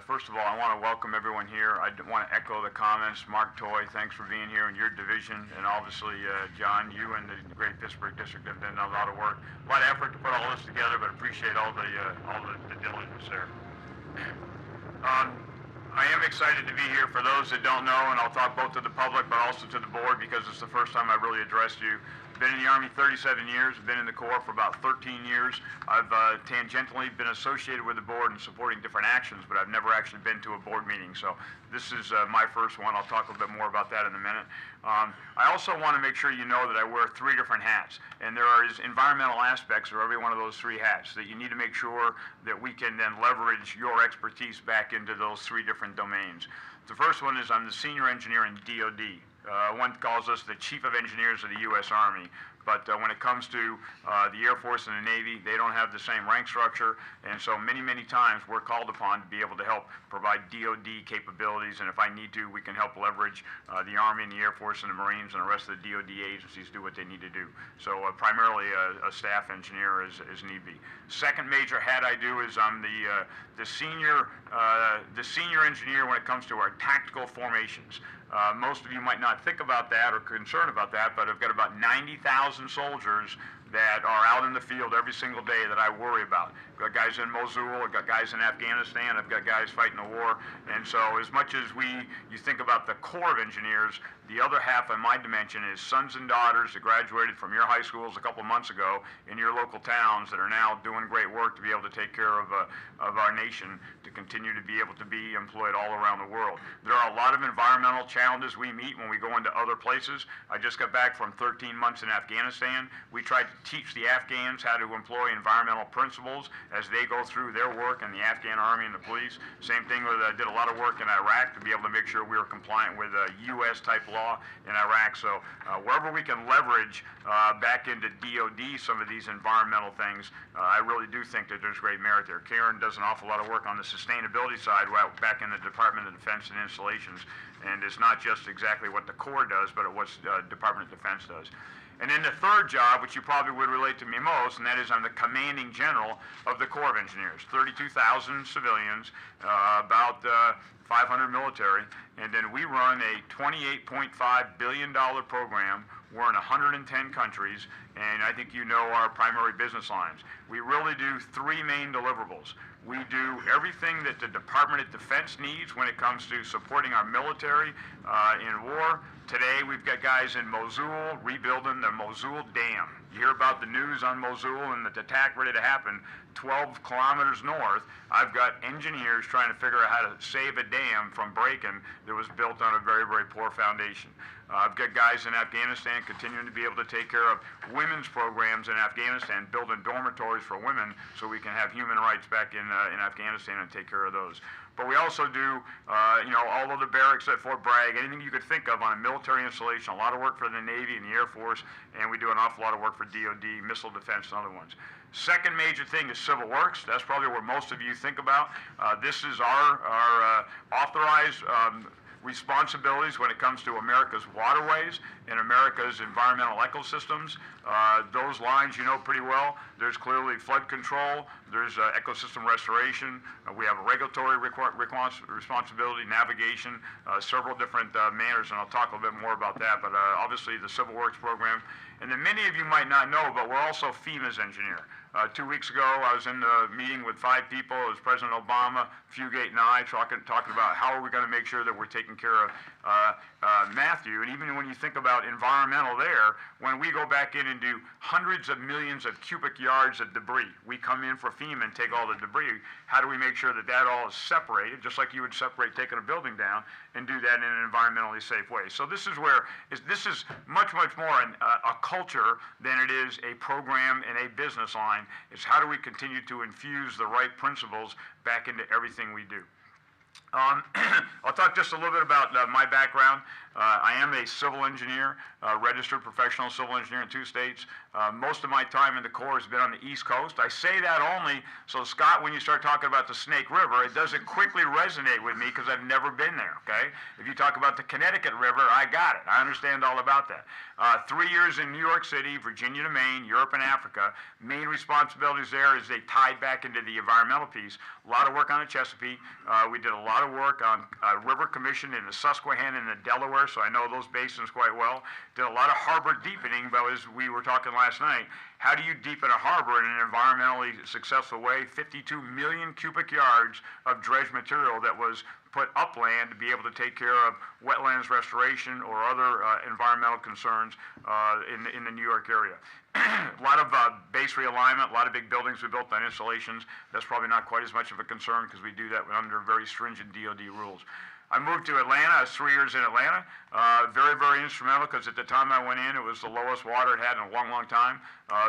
First of all, I want to welcome everyone here. I want to echo the comments. Mark Toy, thanks for being here in your division, and obviously, John, you and the great Pittsburgh district have done a lot of work, a lot of effort to put all this together, but appreciate all the diligence there. I am excited to be here. For those that don't know, and I'll talk both to the public but also to the board because it's the first time I've really addressed you. Been in the Army 37 years, been in the Corps for about 13 years. I've tangentially been associated with the board and supporting different actions, but I've never actually been to a board meeting. So this is my first one. I'll talk a little bit more about that in a minute. I also want to make sure you know that I wear 3 different hats, and there are environmental aspects of every one of those 3 hats that you need to make sure that we can then leverage your expertise back into those 3 different domains. The first one is I'm the senior engineer in DOD. One calls us the Chief of Engineers of the U.S. Army, but when it comes to the Air Force and the Navy, they don't have the same rank structure, and so many times we're called upon to be able to help provide DOD capabilities, and if I need to, we can help leverage the Army and the Air Force and the Marines and the rest of the DOD agencies do what they need to do. So primarily a staff engineer as need be. Second major hat I do is I'm the senior engineer when it comes to our tactical formations. Most of you might not think about that or concerned about that, but I've got about 90,000 soldiers that are out in the field every single day that I worry about. I've got guys in Mosul, I've got guys in Afghanistan, I've got guys fighting the war, and so as much as you think about the Corps of Engineers, the other half of my dimension is sons and daughters that graduated from your high schools a couple months ago in your local towns that are now doing great work to be able to take care of our nation to continue to be able to be employed all around the world. There are a lot of environmental challenges we meet when we go into other places. I just got back from 13 months in Afghanistan. We tried to teach the Afghans how to employ environmental principles as they go through their work in the Afghan Army and the police. Same thing with, did a lot of work in Iraq to be able to make sure we were compliant with U.S. type law in Iraq. So wherever we can leverage back into DOD some of these environmental things, I really do think that there's great merit there. Karen does an awful lot of work on the sustainability side back in the Department of Defense and Installations, and it's not just exactly what the Corps does, but what Department of Defense does. And then the third job, which you probably would relate to me most, and that is I'm the commanding general of the Corps of Engineers. 32,000 civilians, about 500 military, and then we run a $28.5 billion program. We're in 110 countries, and I think you know our primary business lines. We really do 3 main deliverables. We do everything that the Department of Defense needs when it comes to supporting our military in war. Today we've got guys in Mosul rebuilding the Mosul Dam. You hear about the news on Mosul and the attack ready to happen 12 kilometers north. I've got engineers trying to figure out how to save a dam from breaking that was built on a very poor foundation. I've got guys in Afghanistan continuing to be able to take care of women's programs in Afghanistan, building dormitories for women so we can have human rights back in Afghanistan and take care of those. But we also do, all of the barracks at Fort Bragg, anything you could think of on a military installation, a lot of work for the Navy and the Air Force, and we do an awful lot of work for DOD, missile defense, and other ones. Second major thing is civil works. That's probably what most of you think about. This is our authorized responsibilities when it comes to America's waterways and America's environmental ecosystems. Those lines you know pretty well. There's clearly flood control, there's ecosystem restoration, we have a regulatory responsibility, navigation, several different manners, and I'll talk a little bit more about that, but obviously the Civil Works program. And then many of you might not know, but we're also FEMA's engineer. 2 weeks ago, I was in the meeting with 5 people. It was President Obama, Fugate, and I talking about how are we going to make sure that we're taking care of Matthew. And even when you think about environmental there, when we go back in and do hundreds of millions of cubic yards of debris, we come in for FEMA and take all the debris. How do we make sure that that all is separated, just like you would separate taking a building down, and do that in an environmentally safe way? So this is where this is much more a culture than it is a program and a business line. It's how do we continue to infuse the right principles back into everything we do. I'll talk just a little bit about my background. I am a civil engineer, registered professional civil engineer in 2 states. Most of my time in the Corps has been on the East Coast. I say that only so, Scott, when you start talking about the Snake River, it doesn't quickly resonate with me because I've never been there, okay? If you talk about the Connecticut River, I got it. I understand all about that. 3 years in New York City, Virginia to Maine, Europe and Africa. Main responsibilities there is they tied back into the environmental piece. A lot of work on the Chesapeake. We did a lot of work on River Commission in the Susquehanna and the Delaware, so I know those basins quite well. Did a lot of harbor deepening, but as we were talking last night, how do you deepen a harbor in an environmentally successful way? 52 million cubic yards of dredge material that was put upland to be able to take care of wetlands restoration or other environmental concerns in the New York area. A lot of base realignment, a lot of big buildings we built on installations. That's probably not quite as much of a concern because we do that under very stringent DOD rules. I moved to Atlanta. I was 3 years in Atlanta. Very, very instrumental because at the time I went in, it was the lowest water it had in a long, long time.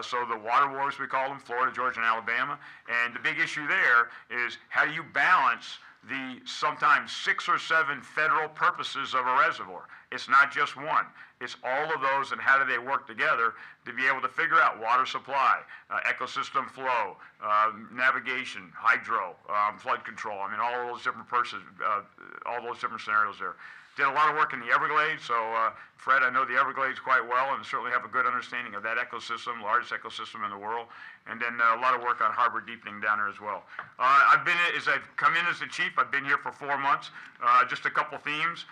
So the water wars, we call them, Florida, Georgia, and Alabama. And the big issue there is how do you balance the sometimes 6 or 7 federal purposes of a reservoir. It's not just one. It's all of those and how do they work together to be able to figure out water supply, ecosystem flow, navigation, hydro, flood control. I mean, all those different all those different scenarios there. Did a lot of work in the Everglades, so Fred, I know the Everglades quite well and certainly have a good understanding of that ecosystem, largest ecosystem in the world, and then a lot of work on harbor deepening down there as well. I've come in as the chief, I've been here for 4 months, just a couple themes.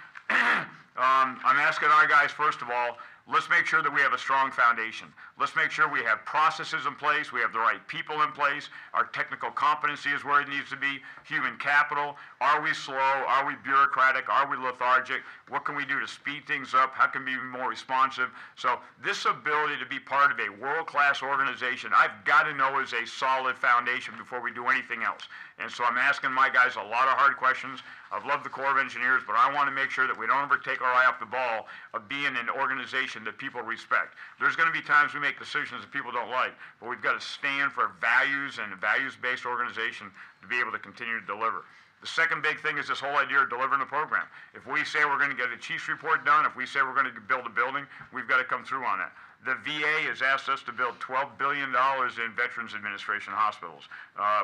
I'm asking our guys, first of all, let's make sure that we have a strong foundation. Let's make sure we have processes in place, we have the right people in place, our technical competency is where it needs to be, human capital. Are we slow? Are we bureaucratic? Are we lethargic? What can we do to speed things up? How can we be more responsive? So this ability to be part of a world-class organization, I've got to know is a solid foundation before we do anything else. And so I'm asking my guys a lot of hard questions. I've loved the Corps of Engineers, but I want to make sure that we don't ever take our eye off the ball of being an organization that people respect. There's going to be times we make decisions that people don't like, but we've got to stand for values and a values-based organization to be able to continue to deliver. The second big thing is this whole idea of delivering the program. If we say we're going to get a chief's report done, if we say we're going to build a building, we've got to come through on that. The VA has asked us to build $12 billion in Veterans Administration hospitals.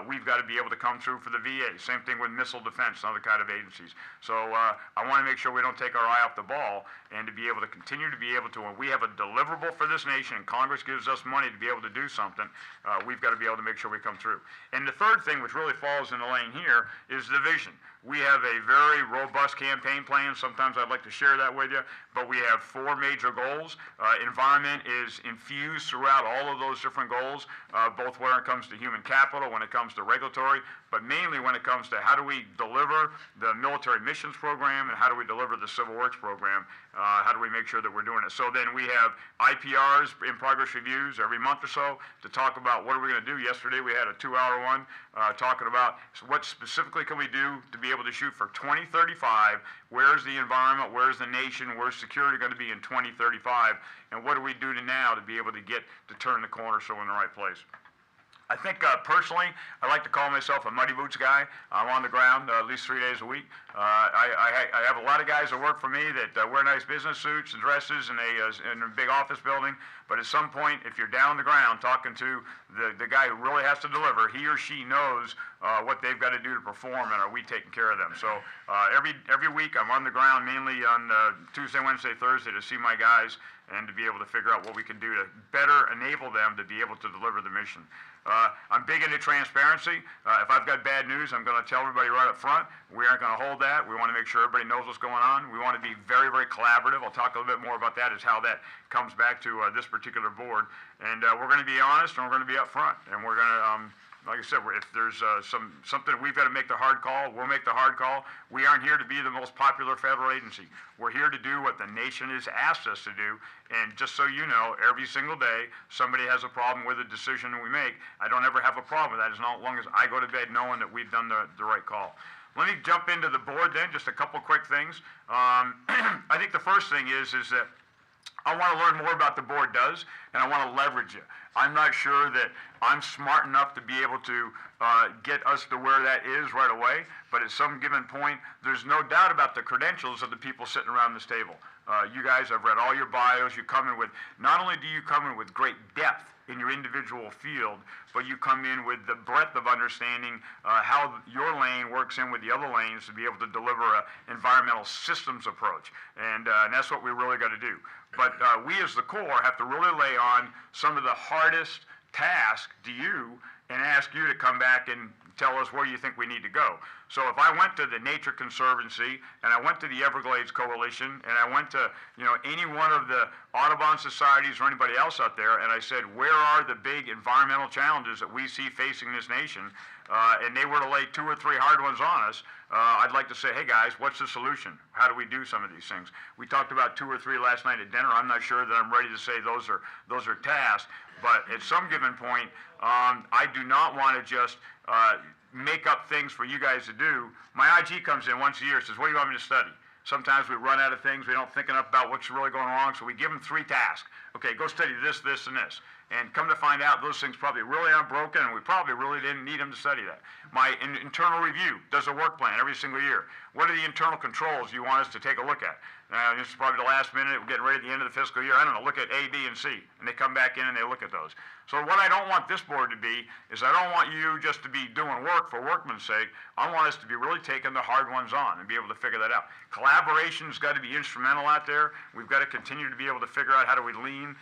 We've got to be able to come through for the VA. Same thing with missile defense and other kind of agencies. So I want to make sure we don't take our eye off the ball and to be able to continue to be able to, when we have a deliverable for this nation and Congress gives us money to be able to do something, we've got to be able to make sure we come through. And the third thing, which really falls in the lane here, is the vision. We have a very robust campaign plan. Sometimes I'd like to share that with you, but we have 4 major goals. Environment is infused throughout all of those different goals, both when it comes to human capital, when it comes to regulatory, but mainly when it comes to how do we deliver the military missions program and how do we deliver the civil works program, how do we make sure that we're doing it. So then we have IPRs, in progress reviews, every month or so to talk about what are we going to do. Yesterday we had a 2-hour one talking about what specifically can we do to be able to shoot for 2035, where's the environment, where's the nation, where's security going to be in 2035, and what do we do now to be able to turn the corner so we're in the right place. I think personally, I like to call myself a muddy boots guy. I'm on the ground at least 3 days a week. I have a lot of guys that work for me that wear nice business suits and dresses in a big office building. But at some point, if you're down on the ground talking to the guy who really has to deliver, he or she knows what they've got to do to perform, and are we taking care of them? So every week, I'm on the ground mainly on Tuesday, Wednesday, Thursday to see my guys and to be able to figure out what we can do to better enable them to be able to deliver the mission. I'm big into transparency. If I've got bad news, I'm going to tell everybody right up front. We aren't going to hold that. We want to make sure everybody knows what's going on. We want to be very, very collaborative. I'll talk a little bit more about that as how that comes back to this particular board. And we're going to be honest and we're going to be up front. And we're going to, like I said, if there's something we've got to make the hard call, we'll make the hard call. We aren't here to be the most popular federal agency. We're here to do what the nation has asked us to do. And just so you know, every single day, somebody has a problem with a decision we make. I don't ever have a problem with that as long as I go to bed knowing that we've done the right call. Let me jump into the board then, just a couple quick things. I think the first thing is that I want to learn more about the board does, and I want to leverage it. I'm not sure that I'm smart enough to be able to get us to where that is right away, but at some given point, there's no doubt about the credentials of the people sitting around this table. You guys, I've read all your bios. You come in with, not only do you come in with great depth in your individual field, but you come in with the breadth of understanding how your lane works in with the other lanes to be able to deliver an environmental systems approach. And that's what we really got to do. But we as the Corps have to really lay on some of the hardest tasks to you and ask you to come back and tell us where you think we need to go. So if I went to the Nature Conservancy and I went to the Everglades Coalition and I went to any one of the Audubon societies or anybody else out there and I said, where are the big environmental challenges that we see facing this nation, and they were to lay 2 or 3 hard ones on us, I'd like to say, hey guys, what's the solution? How do we do some of these things? We talked about 2 or 3 last night at dinner. I'm not sure that I'm ready to say those are tasks, but at some given point, I do not want to just make up things for you guys to do. My IG comes in once a year and says, what do you want me to study? Sometimes we run out of things. We don't think enough about what's really going wrong, so we give them 3 tasks. Okay, go study this, this, and this. And come to find out, those things probably really aren't broken, and we probably really didn't need them to study that. My internal review does a work plan every single year. What are the internal controls you want us to take a look at? This is probably the last minute. We're getting ready at the end of the fiscal year. I don't know, look at A, B, and C. And they come back in and they look at those. So what I don't want this board to be is I don't want you just to be doing work for workman's sake. I want us to be really taking the hard ones on and be able to figure that out. Collaboration's got to be instrumental out there. We've got to continue to be able to figure out how do we lean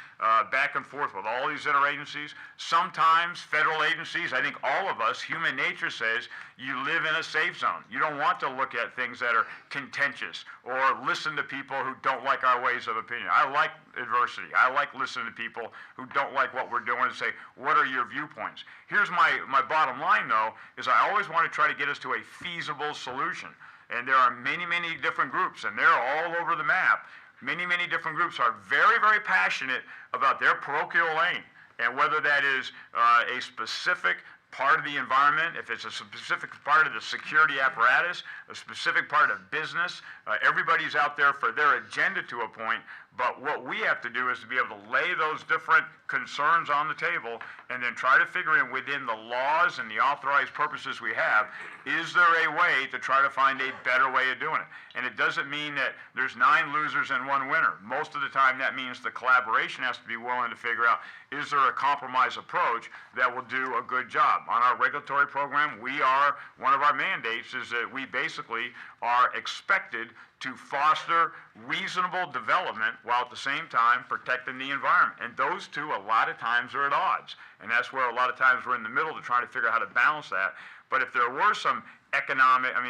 back and forth with all these interagencies. Sometimes federal agencies, I think all of us, human nature says, you live in a safe zone. You don't want to look at things that are contentious or listen to people who don't like our ways of opinion. I like adversity. I like listening to people who don't like what we're doing and say, what are your viewpoints? Here's my bottom line, though, is I always want to try to get us to a feasible solution. And there are many, many different groups, and they're all over the map. Many, many different groups are very, very passionate about their parochial lane, and whether that is a specific part of the environment, if it's a specific part of the security apparatus, a specific part of business, everybody's out there for their agenda to a point, but what we have to do is to be able to lay those different concerns on the table and then try to figure in within the laws and the authorized purposes we have, is there a way to try to find a better way of doing it? And it doesn't mean that there's 9 losers and 1 winner. Most of the time that means the collaboration has to be willing to figure out, is there a compromise approach that will do a good job? On our regulatory program, one of our mandates is that we basically are expected to foster reasonable development while at the same time protecting the environment. And those two, a lot of times, are at odds. And that's where a lot of times we're in the middle to try to figure out how to balance that. But if there were some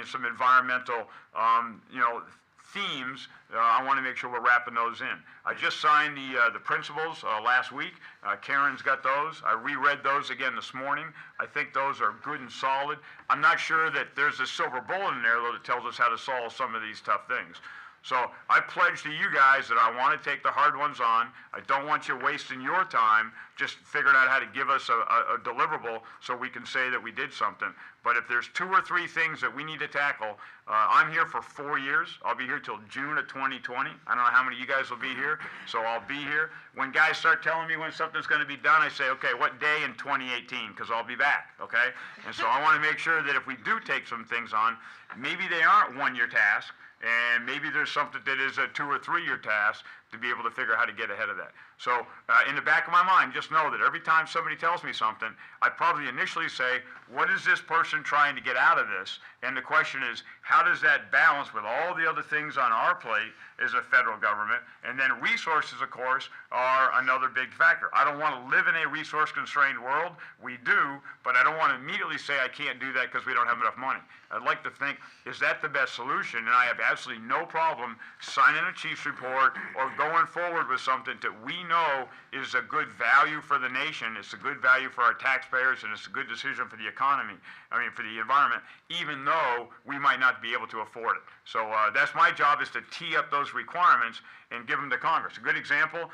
some environmental, themes, I want to make sure we're wrapping those in. I just signed the principles last week. Karen's got those. I reread those again this morning. I think those are good and solid. I'm not sure that there's a silver bullet in there, though, that tells us how to solve some of these tough things. So I pledge to you guys that I want to take the hard ones on. I don't want you wasting your time just figuring out how to give us a deliverable so we can say that we did something. But if there's 2 or 3 things that we need to tackle, I'm here for 4 years. I'll be here till June of 2020. I don't know how many of you guys will be here, so I'll be here. When guys start telling me when something's going to be done, I say, okay, what day in 2018? Because I'll be back, okay? And so I want to make sure that if we do take some things on, maybe they aren't 1-year tasks, and maybe there's something that is a 2 or 3-year task to be able to figure out how to get ahead of that. So in the back of my mind, just know that every time somebody tells me something, I probably initially say, what is this person trying to get out of this? And the question is, how does that balance with all the other things on our plate as a federal government? And then resources, of course, are another big factor. I don't want to live in a resource-constrained world. We do, but I don't want to immediately say I can't do that because we don't have enough money. I'd like to think, is that the best solution? And I have absolutely no problem signing a chief's report or going forward with something that we know is a good value for the nation, it's a good value for our taxpayers, and it's a good decision for the economy, for the environment, even though we might not be able to afford it. So that's my job, is to tee up those requirements and give them to Congress. A good example,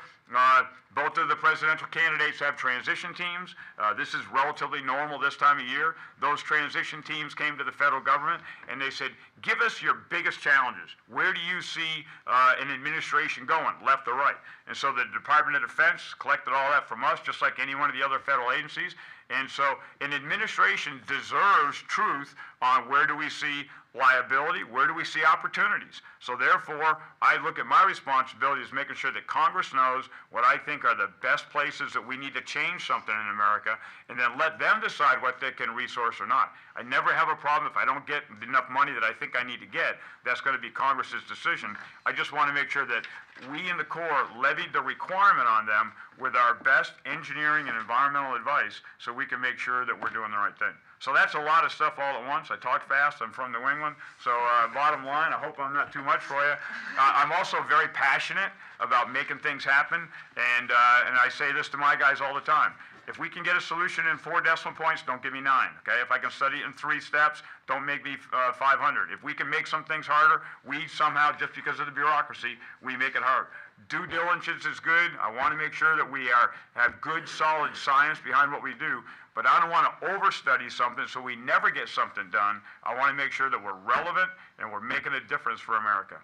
both of the presidential candidates have transition teams. This is relatively normal this time of year. Those transition teams came to the federal government and they said, give us your biggest challenges. Where do you see an administration going, left or right? And so the Department of Defense collected all that from us, just like any one of the other federal agencies. And so an administration deserves truth on where do we see liability, where do we see opportunities. So therefore, I look at my responsibility as making sure that Congress knows what I think are the best places that we need to change something in America, and then let them decide what they can resource or not. I never have a problem if I don't get enough money that I think I need to get. That's going to be Congress's decision. I just want to make sure that we in the Corps levied the requirement on them with our best engineering and environmental advice so we can make sure that we're doing the right thing. So that's a lot of stuff all at once. I talk fast. I'm from New England. So bottom line, I hope I'm not too much for you. I'm also very passionate about making things happen, and I say this to my guys all the time. If we can get a solution in 4 decimal points, don't give me 9, okay? If I can study it in 3 steps, don't make me 500. If we can make some things harder, we somehow, just because of the bureaucracy, we make it hard. Due diligence is good. I want to make sure that we have good, solid science behind what we do, but I don't want to overstudy something so we never get something done. I want to make sure that we're relevant and we're making a difference for America.